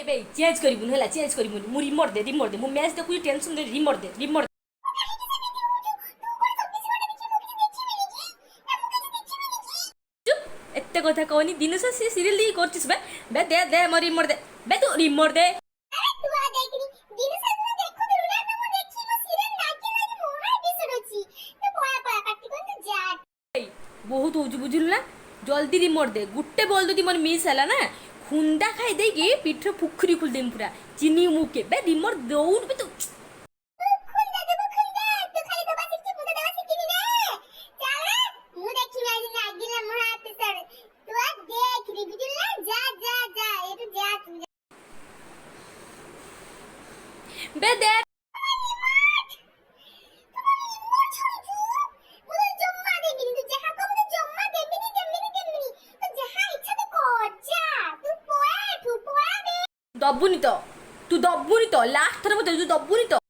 বে চেঞ্জ করিবুন হেলা চেঞ্জ করিবুন মু রিমোট দে মু ম্যাচ দেখুছি টেনশন দে রিমোট দে চুপ এতে কথা কওনি দিনু সে সিরিয়াল দি করছিস বে বে দে মো রিমোট দে বে তু রিমোট দে বহুত হଉଛି ବୁଝିଲୁ ନା ଜଲ୍ଦି ରିମୋଟ ଦେ ଗୋଟେ ବଲ୍ ଯଦି ମୋର ମିସ୍ ହେଲା ନା ଖୁନ୍ଦା ଖାଇ ଦେଇକି ପିଠରେ ପୁଖୁରୀ ଖୋଲିଦେମି ପୁରା ଚିନି ମୁଁ କେବେ ରିମୋଟ ଦଉନୁ ବେ ତୁ বে দে ଦବୁନି ତ ତୁ ଦବୁନି ତ ଲାଷ୍ଟ ଥର ମତେ ଦବୁନି ତ